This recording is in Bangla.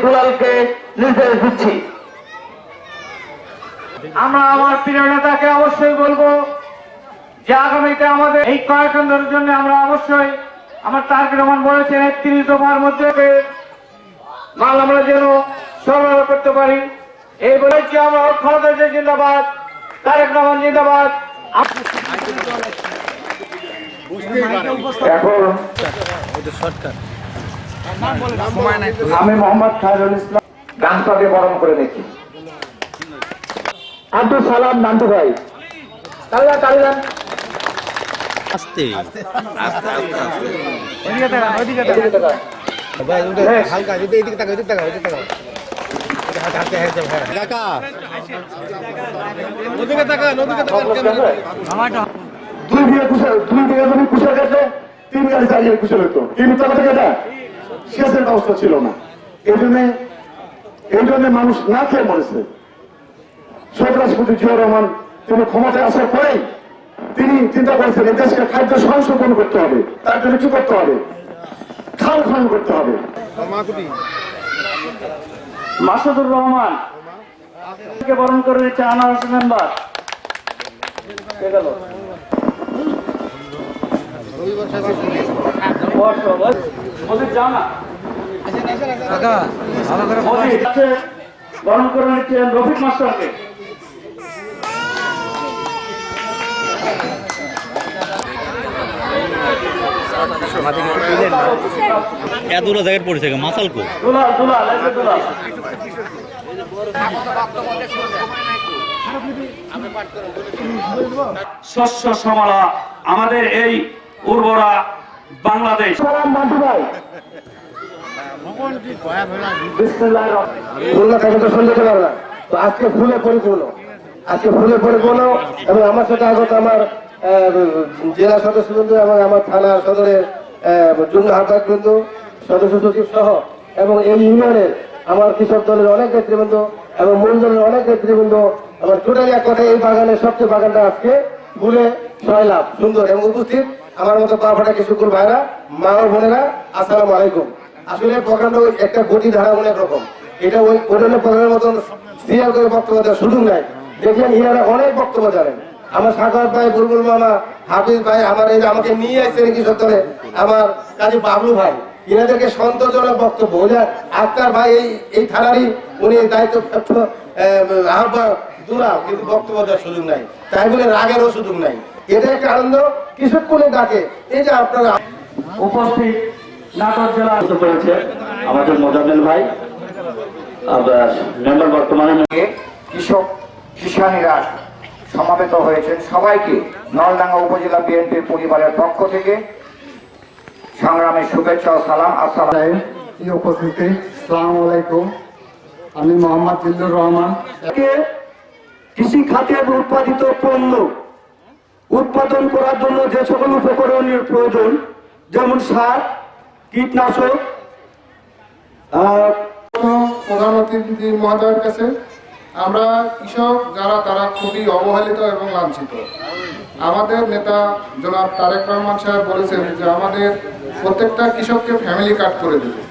দুলালকে নির্দেশ দিচ্ছি। আমরা আমার প্রিয় নেতাকে অবশ্যই বলবো যে আগামীতে আমাদের এই কয়েকদিনের জন্য আমরা অবশ্যই আমার তারেক রহমান বলেছেন ৩১ দফার মধ্যে মাল আমরা যেন সরবরাহ করতে পারি। এই বলেছি আমরা খালেদা জিয়া জিন্দাবাদ, তারেক রহমান জিন্দাবাদ। এখন আমি মোহাম্মদ খায়রুল ইসলাম গানটাকে বরণ করে নিচ্ছি। আব্দুল সালাম নান্টু ভাই কালিদান সেচের ব্যবস্থা ছিল না, এই জন্য মানুষ না খেয়ে মরেছে। শহীদ রাষ্ট্রপতি জিয়াউর রহমান তিনি ক্ষমতায় আসার পরেই তিনি চিন্তা করেছেন এই দেশকে খাদ্য সংশোধন করতে হবে। তার জন্য কি করতে হবে? খাল খনন করতে হবে। মাসুদুর রহমান বরণ করে নিচ্ছে আনারস মেম্বার। বরণ করে নিচ্ছেন রফিক মাস্টারকে। এতগুলো জায়গায় পড়েছে মাসাল কো শস্য শ্যামলা আমাদের এই উর্বরা বাংলাদেশ। আজকে ফুলে পরিপূর্ণ, আজকে ফুলে পরিপূর্ণ এবং আমার সাথে আগত আমার জেলা সদস্যবৃন্দ এবং আমার থানা সদরের যুগ্ম আহ্বায়ক বৃন্দ, সদস্য সচিব সহ এবং এই ইউনিয়নের আমার কৃষক দলের অনেক নেতৃবৃন্দ এবং মূল দলের অনেক নেতৃবৃন্দ, আমার টোটালি এক কথায় এই বাগানের সবচেয়ে বাগানটা আজকে ফুলে সয়লাভ সুন্দর এবং উপস্থিত আমার মতো পা ফাটা কৃষকুল ভাইরা, মা ও বোনেরা, আসসালামু আলাইকুম। আসলে প্রকাণ্ড একটা গতি ধারা অনেক রকম, এটা ওই কোটালের প্রধানের মতন সিরিয়াল করে বক্তব্য দেওয়ার সুযোগ নাই। দেখলেন ইনারা অনেক বক্তব্য জানেন। আমার সাগর ভাই, বুলবুল মামা, হাফিজ ভাই, আমার এই আমাকে নিয়ে আসছেন কৃষক দলে আমার কাজী বাবলু ভাই, ইনাদেরকে সন্তোষজনক বক্তব্য। আক্তার ভাই এই থানারই উনি দায়িত্ব আহ্বায়ক দুলাল, কিন্তু বক্তব্য দেওয়ার সুযোগ নাই, তাই বলে রাগেরও সুযোগ নাই। এটা একটা আনন্দ কৃষক কোনে ডাকে। এই যে আপনারা উপস্থিত নাটোর জেলা করেছে আমাদের মোজাম্মেল ভাই মেম্বার বর্তমানে কৃষক কিষানীরা সমাবেত হয়েছেন। সবাইকে নলডাঙ্গা উপজেলা বিএনপির পরিবারের পক্ষ থেকে সংগ্রামের শুভেচ্ছা ও সালাম। আসসালাম। উপস্থিতি আসসালামু আলাইকুম। আমি মোহাম্মদ জিল্লুর রহমান। কৃষি খাতের উৎপাদিত পণ্য উৎপাদন করার জন্য যে সকল উপকরণের প্রয়োজন, যেমন সার, কীটনাশক, প্রধান অতিথি মহোদয়ের কাছে আমরা কৃষক যারা তারা খুবই অবহেলিত এবং লাঞ্ছিত। আমাদের নেতা জনাব তারেক রহমান সাহেব বলেছেন যে আমাদের প্রত্যেকটা কৃষককে ফ্যামিলি কার্ড করে দেবে।